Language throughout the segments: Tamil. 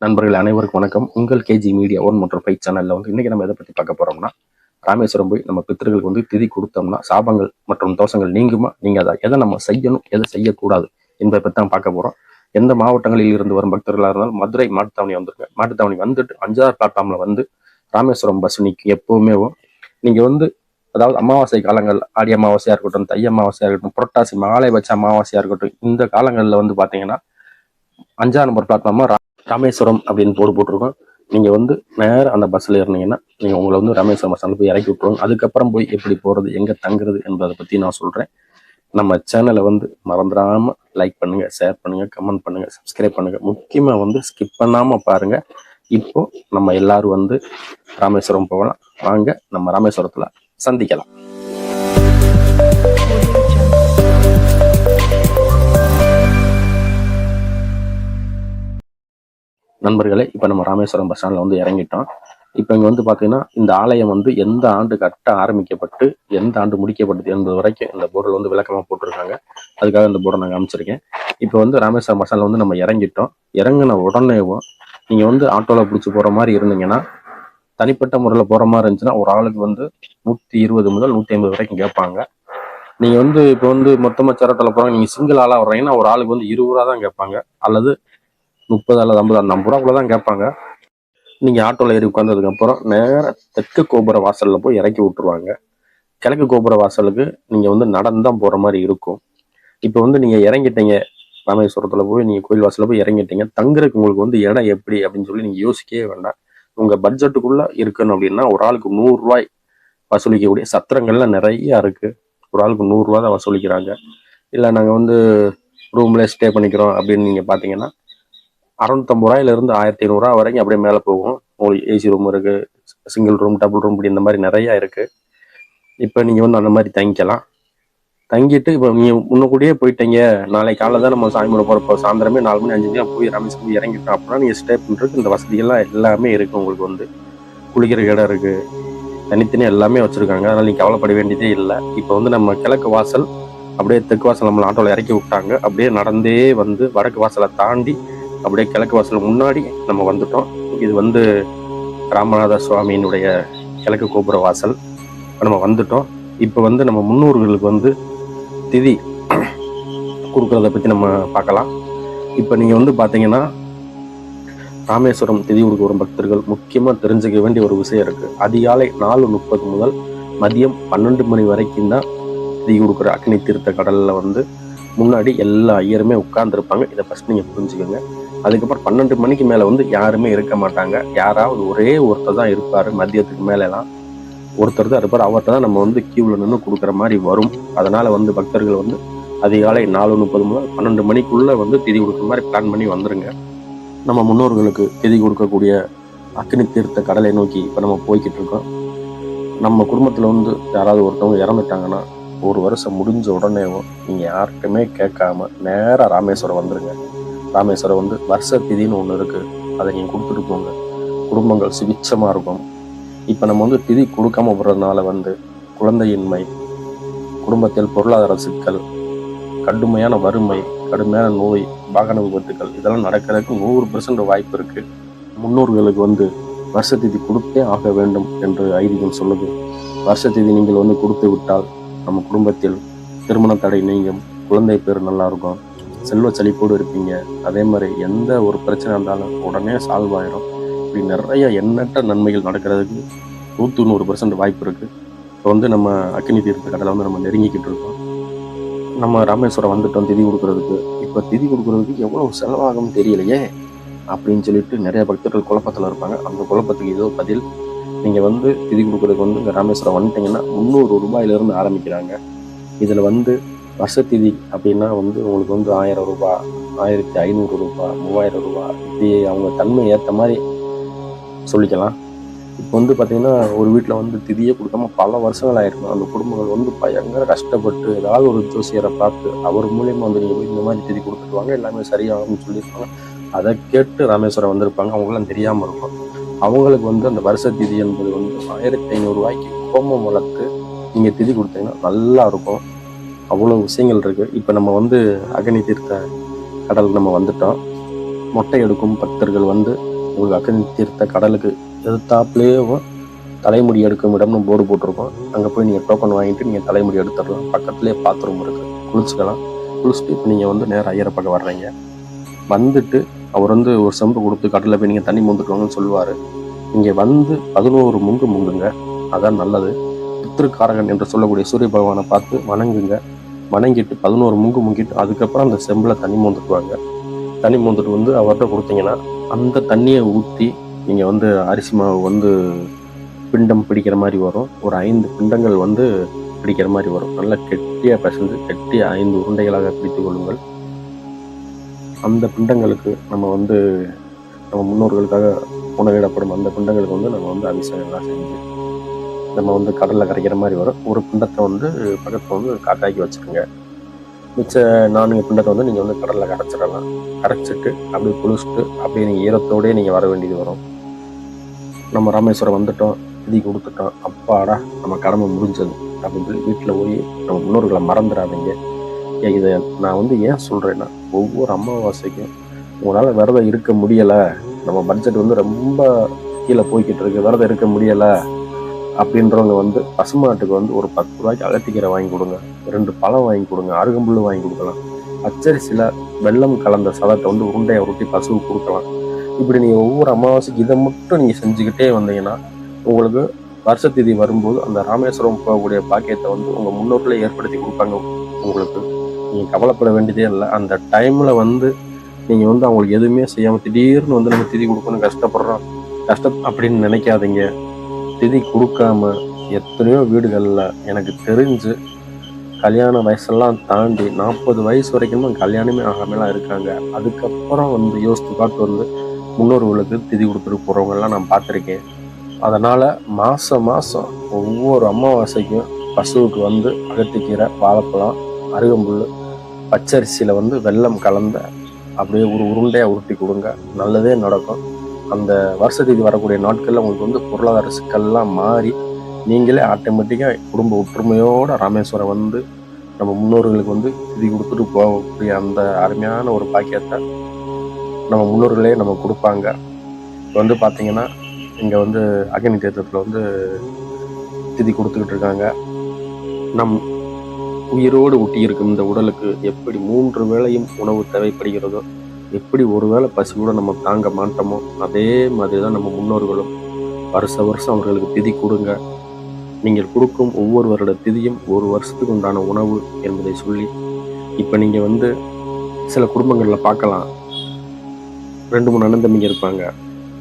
நண்பர்கள் அனைவருக்கும் வணக்கம். உங்கள் கேஜி மீடியா 1 மற்றும் 5 சேனல்ல இன்னைக்கு நம்ம எதை பத்தி பார்க்க போறோம்னா, ராமேஸ்வரம் போய் நம்ம பித்திருக்களுக்கு திதி கொடுத்தோம்னா சாபங்கள் மற்றும் தோஷங்கள் நீங்குமா, நீங்க அதை எதை நம்ம செய்யணும், எதை செய்யக்கூடாது என்பதை பற்றி தான் பார்க்க போறோம். எந்த மாவட்டங்களில் இருந்து வரும் பக்தர்களாக இருந்தாலும் மதுரை மாட்டுத்தாவணி வந்துருங்க. மாட்டுத்தாவணி வந்துட்டு 5ஆவது பிளாட்ஃபார்ம்ல ராமேஸ்வரம் பஸ் நிற்கும். எப்பவுமே நீங்க அதாவது அமாவாசை காலங்கள், ஆடி அமாவாசையா இருக்கட்டும், தை அமாவாசையா இருக்கட்டும், புரட்டாசி மாலை வச்ச அமாவாசையா இருக்கட்டும், இந்த காலங்களில் பாத்தீங்கன்னா 5ஆம் நம்பர் பிளாட்ஃபார்மா ராமேஸ்வரம் அப்படின்னு போட்டிருக்கோம். நீங்க நேரம் அந்த பஸ்ல ஏறினீங்கன்னா நீங்க உங்களை ராமேஸ்வரம் பஸ்ல போய் இறக்கி விட்டுருவாங்க. அதுக்கப்புறம் போய் எப்படி போறது, எங்க தங்குறது என்பதை பத்தி நான் சொல்றேன். நம்ம சேனலை மறந்துடாம லைக் பண்ணுங்க, ஷேர் பண்ணுங்க, கமெண்ட் பண்ணுங்க, சப்ஸ்கிரைப் பண்ணுங்க. முக்கியமா ஸ்கிப் பண்ணாம பாருங்க. இப்போ நம்ம எல்லாரும் ராமேஸ்வரம் போகலாம். வாங்க நம்ம ராமேஸ்வரத்துல சந்திக்கலாம். நண்பர்களே, இப்போ நம்ம ராமேஸ்வரம் பஸ் ஸ்டாண்டில் இறங்கிட்டோம். இப்போ இங்கே பார்த்தீங்கன்னா இந்த ஆலயம் எந்த ஆண்டு கட்ட ஆரம்பிக்கப்பட்டு எந்த ஆண்டு முடிக்கப்பட்டது என்பது வரைக்கும் இந்த போர்டில் விளக்கமாக போட்டிருக்காங்க. அதுக்காக இந்த போர்டை நான் காமிச்சிருக்கேன். இப்போ ராமேஸ்வரம் பஸ் ஸ்டாண்டில் நம்ம இறங்கிட்டோம். இறங்கின உடனேவும் நீங்கள் ஆட்டோவில் பிடிச்சி போகிற மாதிரி இருந்தீங்கன்னா, தனிப்பட்ட முறையில் போகிற மாதிரி இருந்துச்சுன்னா ஒரு ஆளுக்கு 120 முதல் 150 வரைக்கும் கேட்பாங்க. நீங்கள் இப்போ மொத்தமாக சேரட்டில் போகிறாங்க, நீங்கள் சிங்கிள் ஆளாக வர்றீங்கன்னா ஒரு ஆளுக்கு 20 ரூபா தான் கேட்பாங்க, அல்லது 30 அல்லது 50 ரூபாக்குள்ளதான் கேட்பாங்க. நீங்க ஆட்டோல ஏறி உட்கார்ந்ததுக்கு அப்புறம் நேர தெற்கு கோபுர வாசல்ல போய் இறக்கி விட்டுருவாங்க. கிழக்கு கோபுர வாசலுக்கு நீங்க நடந்துதான் போற மாதிரி இருக்கும். இப்ப நீங்க இறங்கிட்டீங்க, ராமேஸ்வரத்துல போய் நீங்க கோயில் வாசல்ல போய் இறங்கிட்டீங்க. தங்குறதுக்கு உங்களுக்கு இடம் எப்படி அப்படின்னு சொல்லி நீங்க யோசிக்கவே வேண்டாம். உங்க பட்ஜெட்டுக்குள்ள இருக்கணும் அப்படின்னா ஒரு ஆளுக்கு 100 ரூபாய் வசூலிக்கக்கூடிய சத்திரங்கள்ல நிறைய இருக்கு. ஒரு ஆளுக்கு 100 ரூபா தான் வசூலிக்கிறாங்க. இல்ல நாங்க ரூம்ல ஸ்டே பண்ணிக்கிறோம் அப்படின்னு நீங்க பாத்தீங்கன்னா 650 ரூபாயிலிருந்து 1500 ரூபா வரைக்கும் அப்படியே மேலே போகும். உங்களுக்கு ஏசி ரூம் இருக்கு, சிங்கிள் ரூம், டபுள் ரூம், இப்படி இந்த மாதிரி நிறைய இருக்கு. இப்போ நீங்க அந்த மாதிரி தங்கிக்கலாம். தங்கிட்டு இப்போ நீங்க முன்னக்கூடியே போயிட்டீங்க, நாளை காலைல தான் நம்ம சாமி கும்பிட போறப்போ சாயந்தரமே 4 மணி 5 மணி போய் ராமேஸ்வரம் இறங்கிட்டோம் அப்படின்னா நீங்க ஸ்டே பண்றதுக்கு இந்த வசதிகள்லாம் எல்லாமே இருக்கு. உங்களுக்கு குளிக்கிற இடம் இருக்கு, தனித்தனி எல்லாமே வச்சிருக்காங்க. அதனால நீங்க கவலைப்பட வேண்டியதே இல்லை. இப்போ நம்ம கிழக்கு வாசல் அப்படியே தெற்கு வாசல் நம்மளை ஆட்டோல இறக்கி விட்டாங்க. அப்படியே நடந்தே வடக்கு வாசலை தாண்டி அப்படியே கிழக்கு வாசல் முன்னாடி நம்ம வந்துட்டோம். இது ராமநாத சுவாமியினுடைய கிழக்கு கோபுர வாசல். நம்ம வந்துட்டோம். இப்போ நம்ம முன்னோர்களுக்கு திதி கொடுக்கறத பத்தி நம்ம பார்க்கலாம். இப்போ நீங்க பாத்தீங்கன்னா ராமேஸ்வரம் திதி கொடுக்க வரும் பக்தர்கள் முக்கியமா தெரிஞ்சுக்க வேண்டிய ஒரு விஷயம் இருக்கு. அதிகாலை 4:30 முதல் மதியம் 12 மணி வரைக்கும் தான் திதி கொடுக்குற அக்னி தீர்த்த கடல்ல முன்னாடி எல்லா ஐயருமே உட்கார்ந்துருப்பாங்க. இதை ஃபர்ஸ்ட் நீங்க புரிஞ்சுக்கோங்க. அதுக்கப்புறம் 12 மணிக்கு மேல யாருமே இருக்க மாட்டாங்க. யாராவது ஒரே ஒருத்தர் தான் இருப்பாரு. மதியத்துக்கு மேல எல்லாம் ஒருத்தர் தான் இருப்பார். அவர்கிட்ட தான் நம்ம கியூல நின்று கொடுக்குற மாதிரி வரும். அதனால பக்தர்கள் அதிகாலை 4:30 முதல் 12 மணிக்குள்ள திதி கொடுக்குற மாதிரி பிளான் பண்ணி வந்துருங்க. நம்ம முன்னோர்களுக்கு திதி கொடுக்கக்கூடிய அக்னி தீர்த்த கடலை நோக்கி இப்ப நம்ம போய்கிட்டு இருக்கோம். நம்ம குடும்பத்துல யாராவது ஒருத்தவங்க இறந்துட்டாங்கன்னா ஒரு வருஷம் முடிஞ்ச உடனேவும் நீங்க யார்கிட்டயுமே கேட்காம நேரா ராமேஸ்வரம் வந்துருங்க. ராமேஸ்வரம் வருஷ திதின்னு ஒண்ணு இருக்கு. அதை நீங்க கொடுத்துட்டு போங்க. குடும்பங்கள் சுபிட்சமா இருக்கும். இப்ப நம்ம திதி கொடுக்காம போறதுனால குழந்தையின்மை, குடும்பத்தில் பொருளாதார சிக்கல், கடுமையான வறுமை, கடுமையான நோய், வாகன விபத்துக்கள் இதெல்லாம் நடக்கிறதுக்கு 100% வாய்ப்பு இருக்கு. முன்னோர்களுக்கு வருஷ திதி கொடுத்தே ஆக வேண்டும் என்று ஐதீகம் சொல்லுது. வருஷ திதி நீங்கள் கொடுத்து விட்டால் நம்ம குடும்பத்தில் திருமண தடை நீங்கும், குழந்தை பேர் நல்லா இருக்கும், செல்வ செழிப்போடு இருப்பீங்க. அதே மாதிரி எந்த ஒரு பிரச்சனை இருந்தாலும் உடனே சால்வ் ஆயிரும். இப்படி நிறைய எண்ணற்ற நன்மைகள் நடக்கிறதுக்கு 100% வாய்ப்பு இருக்கு. இப்போ நம்ம அக்னி தீர்த்த கடலை நம்ம நெருங்கிக்கிட்டு இருக்கோம். நம்ம ராமேஸ்வரம் வந்துட்டோம் திதி கொடுக்கறதுக்கு. இப்போ திதி கொடுக்கறதுக்கு எவ்வளவு செலவாகும் தெரியலையே அப்படின்னு சொல்லிட்டு நிறைய பக்தர்கள் குழப்பத்தில் இருப்பாங்க. அந்த குழப்பத்துக்கு ஏதோ பதில். நீங்க திதி கொடுக்கறதுக்கு இங்க ராமேஸ்வரம் வந்துட்டீங்கன்னா 300 ரூபாயிலிருந்து ஆரம்பிக்கிறாங்க. இதுல வருஷ திதி அப்படின்னா உங்களுக்கு 1000 ரூபாய், 1500 ரூபாய், 3000 ரூபாய், இப்படி அவங்க தன்மை ஏற்ற மாதிரி சொல்லிக்கலாம். இப்போ பார்த்தீங்கன்னா ஒரு வீட்டில் திதியே கொடுக்காம பல வருஷங்கள் ஆயிருக்கும். அந்த குடும்பங்கள் பயங்கர கஷ்டப்பட்டு ஏதாவது ஒரு ஜோசியரை பார்த்து அவர் மூலியமா நீங்கள் போய் இந்த மாதிரி திதி கொடுத்துருவாங்க, எல்லாமே சரியாகும்னு சொல்லியிருப்பாங்க. அதை கேட்டு ராமேஸ்வரம் வந்திருப்பாங்க. அவங்களாம் தெரியாமல் இருக்கும். அவங்களுக்கு அந்த வருஷ திதி என்பது 1500 ரூபாய்க்கு ஹோமம் வளர்த்து நீங்கள் திதி கொடுத்தீங்கன்னா நல்லா இருக்கும். அவ்வளோ விஷயங்கள் இருக்கு. இப்போ நம்ம அக்னி தீர்த்த கடல் நம்ம வந்துட்டோம். மொட்டை எடுக்கும் பக்தர்கள் வந்து உங்களுக்கு அக்னி தீர்த்த கடலுக்கு எதிர்த்தாப்புலேயே தலைமுடி எடுக்கும் இடம்னு போர்டு போட்டிருக்கோம். அங்கே போய் நீங்கள் டோக்கன் வாங்கிட்டு நீங்கள் தலைமுடி எடுத்துடலாம். பக்கத்துலேயே பாத்ரூம் இருக்குது, குளிச்சுக்கலாம். குளிச்சுட்டு இப்போ நீங்கள் வந்து நேரம் ஐயரை பக்கம் வர்றீங்க. வந்துட்டு அவர் வந்து ஒரு செம்பு கொடுத்து கடலில் போய் நீங்கள் தண்ணி மொந்துட்டு வாங்கன்னு சொல்லுவார். நீங்கள் வந்து 11 முங்கு முங்குங்க, அதான் நல்லது. பித்ருக்காரகன் என்று சொல்லக்கூடிய சூரிய பகவானை பார்த்து வணங்குங்க. வணங்கிட்டு 11 முங்கு முங்கிட்டு அதுக்கப்புறம் அந்த செம்பில் தண்ணி மொந்துட்டுவாங்க. தண்ணி மொந்துட்டு வந்து அவர்கிட்ட கொடுத்தீங்கன்னா அந்த தண்ணியை ஊற்றி நீங்கள் வந்து அரிசி மாவு வந்து பிண்டம் பிடிக்கிற மாதிரி வரும். ஒரு 5 பிண்டங்கள் வந்து பிடிக்கிற மாதிரி வரும். நல்லா கெட்டியாக பிசைஞ்சு கெட்டிய 5 உருண்டைகளாக பிடித்து கொள்ளுங்கள். அந்த பிண்டங்களுக்கு நம்ம வந்து நம்ம முன்னோர்களுக்காக உணவிடப்படும் அந்த பிண்டங்களுக்கு வந்து நம்ம வந்து அபிஷேகம்லாம் செஞ்சு நம்ம வந்து கடலில் கரைக்கிற மாதிரி வரும். ஒரு பிண்டத்தை வந்து பக்கத்தில் வந்து காக்காக்கி வச்சுக்கோங்க. மிச்ச 4 பிண்டத்தை வந்து நீங்கள் வந்து கடலில் கரைச்சிடலாம். கரைச்சிட்டு அப்படியே குளிச்சுட்டு அப்படியே நீங்கள் ஈரத்தோடய நீங்கள் வர வேண்டியது வரும். நம்ம ராமேஸ்வரம் வந்துட்டோம், திதி கொடுத்துட்டோம், அப்பாடா நம்ம கடமை முடிஞ்சது அப்படின்னு சொல்லி வீட்டில் போய் நம்ம முன்னோர்களை மறந்துடாதீங்க. இதை நான் வந்து ஏன் சொல்கிறேன்னா, ஒவ்வொரு அமாவாசைக்கும் உங்களால் விரதம் இருக்க முடியலை, நம்ம பட்ஜெட் வந்து ரொம்ப கீழே போய்கிட்டு இருக்கு, விரதம் இருக்க முடியலை அப்படின்றவங்க வந்து பசுமாட்டுக்கு வந்து ஒரு 10 ரூபாய்க்கு அகத்திக்கீரை வாங்கி கொடுங்க, 2 பழம் வாங்கி கொடுங்க, அருகம்புல் வாங்கி கொடுக்கலாம். பச்சரிசியில் வெல்லம் கலந்த சதத்தை வந்து உருண்டையை உருட்டி பசுவுக்கு கொடுக்கலாம். இப்படி நீங்கள் ஒவ்வொரு அமாவாசைக்கு இதை மட்டும் நீங்கள் செஞ்சுக்கிட்டே வந்தீங்கன்னா உங்களுக்கு வருஷத்திதி வரும்போது அந்த ராமேஸ்வரம் போகக்கூடிய பாக்கியத்தை வந்து உங்கள் முன்னோர்களே ஏற்படுத்தி கொடுப்பாங்க. உங்களுக்கு நீங்கள் கவலைப்பட வேண்டியதே இல்லை. அந்த டைமில் வந்து நீங்கள் வந்து அவங்களுக்கு எதுவுமே செய்யாமல் திடீர்னு வந்து நம்ம திதி கொடுக்கணும் கஷ்டப்படுறோம் அப்படின்னு நினைக்காதீங்க. திதி கொடுக்காம எத்தனையோ வீடுகளில் எனக்கு தெரிஞ்சு கல்யாண வயசெல்லாம் தாண்டி 40 வயசு வரைக்கும் கல்யாணமே ஆகாமலாம் இருக்காங்க. அதுக்கப்புறம் வந்து யோசித்து பார்த்து வந்து முன்னோர்களுக்கு திதி கொடுத்துட்டு போகிறவங்கெல்லாம் நான் பார்த்துருக்கேன். அதனால் மாதம் ஒவ்வொரு அமாவாசைக்கும் பசுவுக்கு வந்து அகத்திக்கீரை, வாழைப்பழம், அருகம்புல், பச்சரிசியில் வந்து வெல்லம் கலந்த அப்படியே ஒரு உருண்டையாக உருட்டி கொடுங்க, நல்லதே நடக்கும். அந்த வருஷத்துக்கு வரக்கூடிய நாட்களில் உங்களுக்கு வந்து பொருளாதார சிக்கல்லாம் மாறி நீங்களே ஆட்டோமேட்டிக்காக குடும்ப ஒற்றுமையோடு ராமேஸ்வரம் வந்து நம்ம முன்னோர்களுக்கு வந்து திதி கொடுத்துட்டு போகக்கூடிய அந்த அருமையான ஒரு பாக்கியத்தை நம்ம முன்னோர்களே நம்ம கொடுப்பாங்க. இப்போ வந்து பார்த்திங்கன்னா இங்கே வந்து அக்னி தீர்த்தத்தில் வந்து திதி கொடுத்துக்கிட்டு இருக்காங்க. நம் உயிரோடு ஒட்டி இருக்கும் இந்த உடலுக்கு எப்படி 3 வேளையும் உணவு தேவைப்படுகிறதோ, எப்படி ஒரு வேளை பசி கூட நம்ம தாங்க மாட்டோமோ, அதே மாதிரி தான் நம்ம முன்னோர்களும் வருஷம் அவர்களுக்கு திதி கொடுங்க. நீங்கள் கொடுக்கும் ஒவ்வொரு வருட திதியும் ஒரு வருஷத்துக்கு உண்டான உணவு என்பதை சொல்லி, இப்போ நீங்கள் வந்து சில குடும்பங்களில் பார்க்கலாம், 2-3 அண்ணன் தம்பிங்க இருப்பாங்க.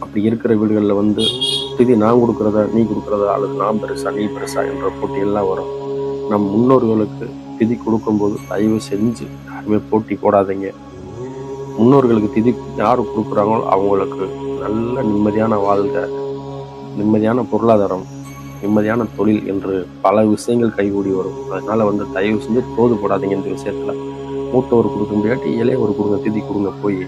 அப்படி இருக்கிற வீடுகளில் வந்து திதி நான் கொடுக்குறதா நீ கொடுக்குறதா அல்லது நான் பெருசா நீ பெருசா என்ற போட்டியெல்லாம் வரும். நம் முன்னோர்களுக்கு திதி கொடுக்கும்போது தயவு செஞ்சு யாருமே போட்டி போடாதீங்க. முன்னோர்களுக்கு திதி யார் கொடுக்குறாங்களோ அவங்களுக்கு நல்ல நிம்மதியான வாழ்க்கை, நிம்மதியான பொருளாதாரம், நிம்மதியான தொழில் என்று பல விஷயங்கள் கைகூடி வரும். அதனால வந்து தயவு செஞ்சு தோது போடாதீங்க. இந்த விஷயத்துல மூத்தவர் கொடுக்க முடியாட்டி இளையவர் கொடுங்க, திதி கொடுங்க. போய்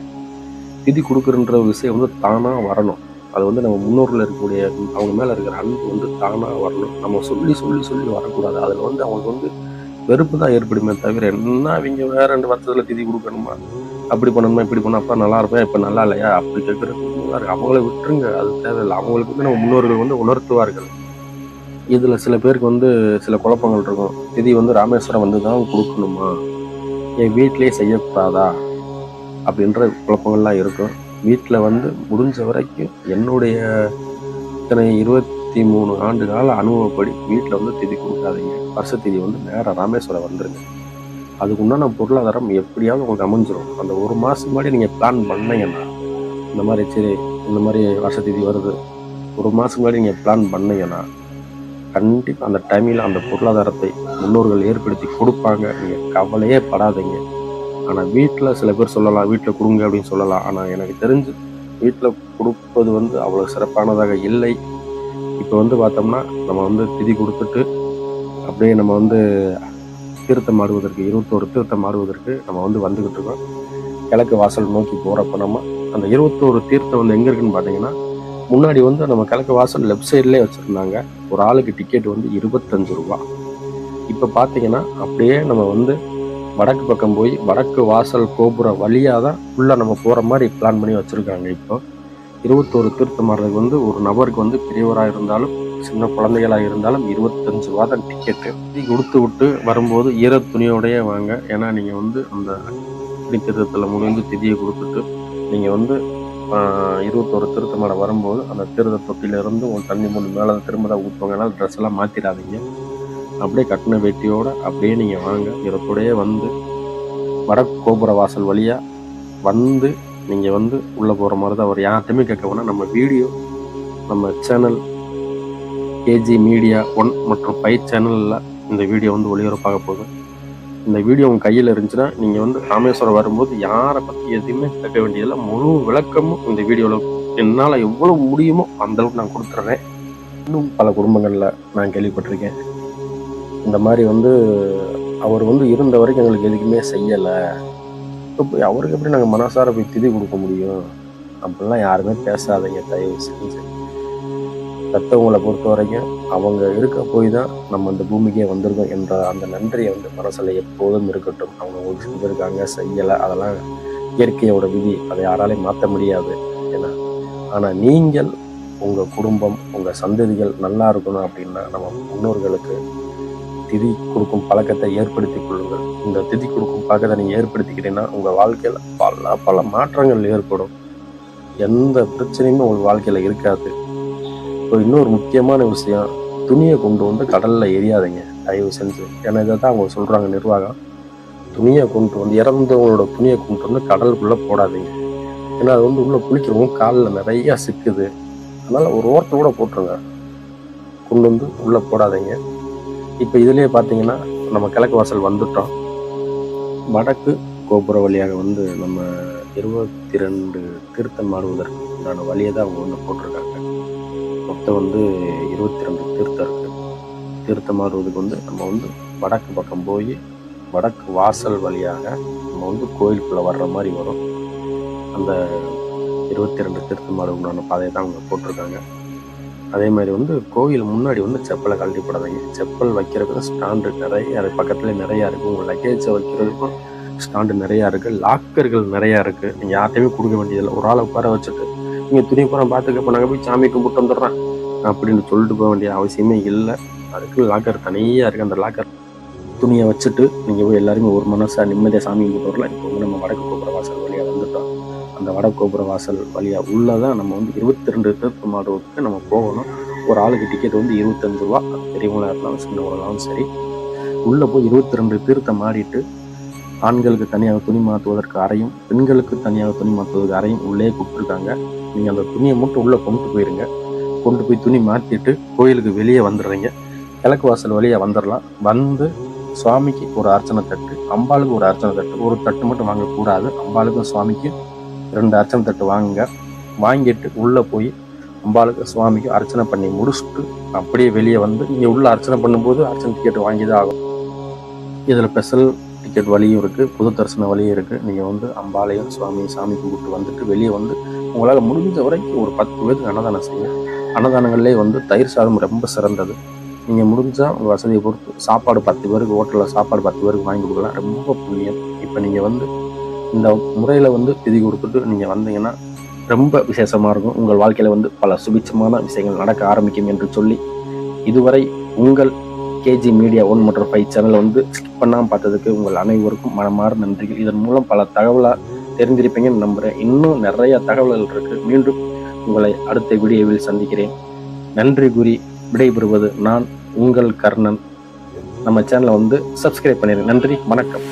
திதி கொடுக்குறன்ற விஷயம் வந்து தானா வரணும். அது வந்து நம்ம முன்னோர்கள் இருக்கக்கூடிய அவங்க மேல இருக்கிற அன்பு வந்து தானா வரணும். நம்ம சொல்லி சொல்லி சொல்லி வரக்கூடாது. அதுல வந்து அவங்களுக்கு வந்து வெறுப்பு தான் ஏற்படுமே தவிர, என்ன அவங்க வேற 2 வருஷத்துல திதி கொடுக்கணுமா, அப்படி பண்ணணுமா இப்படி பண்ணணும், அப்பா நல்லா இருப்பேன் இப்ப நல்லா இல்லையா அப்படி கேட்கறது அவங்கள விட்டுருங்க. அது தேவையில்லை. அவங்களுக்கு வந்து நம்ம முன்னோர்கள் வந்து உணர்த்துவார்கள். இதுல சில பேருக்கு வந்து சில குழப்பங்கள் இருக்கும். திதி வந்து ராமேஸ்வரம் வந்து தான் கொடுக்கணுமா, என் வீட்டிலேயே செய்யக்கூடாதா அப்படின்ற குழப்பங்கள்லாம் இருக்கும். வீட்டில் வந்து முடிஞ்ச வரைக்கும் என்னுடைய இத்தனை 23 ஆண்டு கால அனுபவப்படி வீட்டில் வந்து திதி கொடுக்காதீங்க. வருஷ திதி வந்து நேராக ராமேஸ்வரம் வந்துருங்க. அதுக்கு உண்டான பொருளாதாரம் எப்படியாவது உங்களுக்கு அமைஞ்சிடும். அந்த 1 மாதம் முன்னாடி நீங்கள் பிளான் பண்ணீங்கன்னா, இந்த மாதிரி சரி இந்த மாதிரி வருஷ திதி வருது, 1 மாதம் முன்னாடி நீங்கள் பிளான் பண்ணீங்கன்னா கண்டிப்பாக அந்த டைமில் அந்த பொருளாதாரத்தை முன்னோர்கள் ஏற்படுத்தி கொடுப்பாங்க. நீங்கள் கவலையே படாதீங்க. ஆனால் வீட்டில் சில பேர் சொல்லலாம், வீட்டில் கொடுங்க அப்படின்னு சொல்லலாம். ஆனால் எனக்கு தெரிஞ்சு வீட்டில் கொடுப்பது வந்து அவ்வளோ சிறப்பானதாக இல்லை. இப்போ வந்து பார்த்தோம்னா நம்ம வந்து திதி கொடுத்துட்டு அப்படியே நம்ம வந்து தீர்த்தம் ஆடுவதற்கு 21 தீர்த்தம் ஆடுவதற்கு நம்ம வந்து வந்துக்கிட்டு இருக்கோம். கிழக்கு வாசல் நோக்கி போகிறப்ப நம்ம அந்த 21 தீர்த்தம் வந்து எங்கே இருக்குன்னு பார்த்தீங்கன்னா, முன்னாடி வந்து நம்ம கிழக்கு வாசல் லெஃப்ட் சைட்லேயே வச்சுருந்தாங்க. ஒரு ஆளுக்கு டிக்கெட் வந்து 25 ரூபா. இப்போ பார்த்தீங்கன்னா அப்படியே நம்ம வந்து வடக்கு பக்கம் போய் வடக்கு வாசல் கோபுர வழியாக தான் ஃபுல்லாக நம்ம போகிற மாதிரி பிளான் பண்ணி வச்சுருக்காங்க. இப்போ 21 தீர்த்தமாடுறதுக்கு வந்து ஒரு நபருக்கு வந்து பெரியவராக இருந்தாலும் சின்ன குழந்தைகளாக இருந்தாலும் 25 ரூபா தான் டிக்கெட்டு. கொடுத்து விட்டு வரும்போது ஈர துணியோடையே வாங்க. ஏன்னா நீங்கள் வந்து அந்த அக்னி தீர்த்தத்தில் முடிந்து திதியை கொடுத்துட்டு நீங்கள் வந்து 21 தீர்த்தமாட வரும்போது அந்த தீர்த்த தொட்டியிலிருந்து ஒரு தண்ணி மூணு மேலே திரும்ப தான் ஊற்றுவாங்க. ட்ரெஸ் எல்லாம் மாற்றிடாதீங்க. அப்படியே கட்டின வேட்டியோடு அப்படியே நீங்கள் வாங்க. ஈரத்தோடையே வந்து வடக்கு கோபுர வாசல் வழியாக வந்து நீங்கள் வந்து உள்ளே போகிற மாதிரி தான். ஒரு யார்ட்டையுமே கேட்க வேணாம். நம்ம வீடியோ நம்ம சேனல் கேஜி மீடியா 1 மற்றும் 5 சேனலில் இந்த வீடியோ வந்து ஒளிபரப்பாக போகுது. இந்த வீடியோ உங்கள் கையில் இருந்துச்சுன்னா நீங்கள் வந்து ராமேஸ்வரம் வரும்போது யாரை பற்றி எதுவுமே கேட்க வேண்டியதில்லை. முழு விளக்கமும் இந்த வீடியோவில் என்னால் எவ்வளோ முடியுமோ அந்தளவுக்கு நான் கொடுத்துட்றேன். இன்னும் பல குடும்பங்களில் நான் கேள்விப்பட்டிருக்கேன். இந்த மாதிரி வந்து அவர் வந்து இருந்த வரைக்கும் எங்களுக்கு எதுக்குமே செய்யலை, இப்போ போய் அவருக்கு எப்படி நாங்கள் மனசார போய் திதி கொடுக்க முடியும்? அப்படிலாம் யாருமே பேசாதீங்க தயவு செஞ்சு. பெற்றவங்களை பொறுத்த வரைக்கும் அவங்க இருக்க போய் தான் நம்ம இந்த பூமிக்கே வந்திருக்கோம் என்ற அந்த நன்றியை வந்து மனசில் எப்போதும் இருக்கட்டும். அவங்க உங்களுக்கு செஞ்சுருக்காங்க, செய்யலை, அதெல்லாம் இயற்கையோட விதி, அதை யாராலையும் மாற்ற முடியாது. ஏன்னா ஆனால் நீங்கள் உங்கள் குடும்பம் உங்கள் சந்ததிகள் நல்லா இருக்கணும் அப்படின்னா நம்ம முன்னோர்களுக்கு திதி கொடுக்கும் பழக்கத்தை ஏற்படுத்தி கொள்ளுங்கள். இந்த திதி கொடுக்கும் பழக்கத்தை நீங்கள் ஏற்படுத்திக்கிட்டீங்கன்னா உங்கள் வாழ்க்கையில் பல மாற்றங்கள் ஏற்படும். எந்த பிரச்சனையுமே உங்கள் வாழ்க்கையில் இருக்காது. இப்போ இன்னொரு முக்கியமான விஷயம், துணியை கொண்டு வந்து கடலில் எரியாதீங்க தயவு செஞ்சு. ஏன்னா இதை தான் அவங்க சொல்கிறாங்க நிர்வாகம். துணியை கொண்டு வந்து இறந்தவங்களோட துணியை கொண்டு வந்து கடலுக்குள்ளே போடாதீங்க. ஏன்னா அது வந்து உள்ளே குளிக்கிறவங்க காலில் நிறையா சிக்குது. அதனால் ஒரு ஓரத்தை கூட போட்டுருங்க, கொண்டு வந்து உள்ளே போடாதீங்க. இப்போ இதுலேயே பார்த்தீங்கன்னா நம்ம கிழக்கு வாசல் வந்துட்டோம். வடக்கு கோபுர வழியாக வந்து நம்ம 22 தீர்த்தம் ஆடுவதற்கு உண்டான வழியை தான் அவங்க வந்து போட்டிருக்காங்க. மொத்தம் வந்து 22 தீர்த்தம் இருக்குது. தீர்த்தம் ஆடுவதுக்கு வந்து நம்ம வந்து வடக்கு பக்கம் போய் வடக்கு வாசல் வழியாக நம்ம வந்து கோயிலுக்குள்ளே வர்ற மாதிரி வரும். அந்த 22 தீர்த்தம் ஆடுவதுக்கான பாதையை தான் அவங்க போட்டிருக்காங்க. அதே மாதிரி வந்து கோயில் முன்னாடி வந்து செப்பலை கழட்டி போடாதீங்க. செப்பல் வைக்கிறதுக்கு ஸ்டாண்டு நிறைய அது பக்கத்துலேயே நிறையா இருக்குது. உங்கள் லக்கேஜை வைக்கிறதுக்கும் ஸ்டாண்டு நிறையா இருக்குது. லாக்கர்கள் நிறையா இருக்குது. நீங்கள் யார்ட்டையுமே கொடுக்க வேண்டியதில்லை. ஒரு ஆளை உட்கார வச்சுட்டு நீங்கள் துணி பூரா பார்த்துக்கப்போ நாங்கள் போய் சாமி கும்பிட்டு வந்துடுறேன் அப்படின்னு சொல்லிட்டு போக வேண்டிய அவசியமே இல்லை. அதுக்கு லாக்கர் தனியாக இருக்குது. அந்த லாக்கர் துணியை வச்சுட்டு நீங்கள் போய் எல்லாருமே ஒரு மனசாக நிம்மதியாக சாமி கும்பிட்டு வரலாம். இப்போ வந்து நம்ம வடக்கு கோபுர வாசல் வழியாக வந்துட்டோம். அந்த வடக்கு கோபுர வாசல் வழியாக உள்ளதான் நம்ம வந்து 22 தீர்த்தம் ஆடுவதற்கு நம்ம போகணும். ஒரு ஆளுக்கு டிக்கெட் வந்து 25 ரூபா. பெரியவங்களாக இருந்தாலும் சின்னவங்களாலும் சரி. உள்ளே போய் 22 தீர்த்தம் ஆடிட்டு ஆண்களுக்கு தனியாக துணி மாற்றுவதற்கு அறையும் பெண்களுக்கு தனியாக துணி மாற்றுவதற்கு அறையும் உள்ளே கொடுத்துருக்காங்க. நீங்கள் அந்த துணியை மட்டும் உள்ளே கொண்டு போயிருங்க. கொண்டு போய் துணி மாற்றிட்டு கோயிலுக்கு வெளியே வந்துடுறீங்க. கிழக்கு வாசல் வழியாக வந்துடலாம். வந்து சுவாமிக்கு ஒரு அர்ச்சனை தட்டு, அம்பாளுக்கு ஒரு அர்ச்சனை தட்டு, ஒரு தட்டு மட்டும் வாங்கக்கூடாது. அம்பாளுக்கும் சுவாமிக்கும் 2 அர்ச்சனை தட்டு வாங்குங்க. வாங்கிட்டு உள்ளே போய் அம்பாளுக்கு சுவாமிக்கு அர்ச்சனை பண்ணி முடிச்சுட்டு அப்படியே வெளியே வந்து நீங்கள் உள்ளே அர்ச்சனை பண்ணும்போது அர்ச்சனை டிக்கெட் வாங்கி தான் ஆகும். இதில் ஸ்பெஷல் டிக்கெட் வழியும் இருக்குது, பொது தரிசன வழியும் இருக்குது. நீங்கள் வந்து அம்பாளையும் சாமி கும்பிட்டு வந்துட்டு வெளியே வந்து உங்களால் முடிஞ்ச வரைக்கும் ஒரு 10 பேருக்கு அன்னதானம் செய்யுங்க. அன்னதானங்கள்லேயே வந்து தயிர் சாதம் ரொம்ப சிறந்தது. நீங்கள் முடிஞ்சால் உங்கள் வசதியை பொறுத்து சாப்பாடு 10 பேருக்கு ஹோட்டலில் சாப்பாடு 10 பேருக்கு வாங்கி கொடுக்கலாம். ரொம்ப புண்ணியம். இப்போ நீங்கள் வந்து இந்த முறையில் வந்து திதி கொடுத்துட்டு நீங்கள் வந்தீங்கன்னா ரொம்ப விசேஷமாக இருக்கும். உங்கள் வாழ்க்கையில் வந்து பல சுபிட்சமான விஷயங்கள் நடக்க ஆரம்பிக்கும் என்று சொல்லி இதுவரை உங்கள் கேஜி மீடியா 1 மற்றும் 5 சேனலை வந்து ஸ்கிப் பண்ணாமல் பார்த்ததுக்கு உங்கள் அனைவருக்கும் மனமார்ந்த நன்றிகள். இதன் மூலம் பல தகவலாக தெரிஞ்சிருப்பீங்கன்னு நம்புகிறேன். இன்னும் நிறைய தகவல்கள் இருக்குது. மீண்டும் உங்களை அடுத்த வீடியோவில் சந்திக்கிறேன். நன்றி கூறி விடைபெறுவது நான் உங்கள் கர்ணன். நம்ம சேனலை வந்து சப்ஸ்கிரைப் பண்ணிடுங்க. நன்றி, வணக்கம்.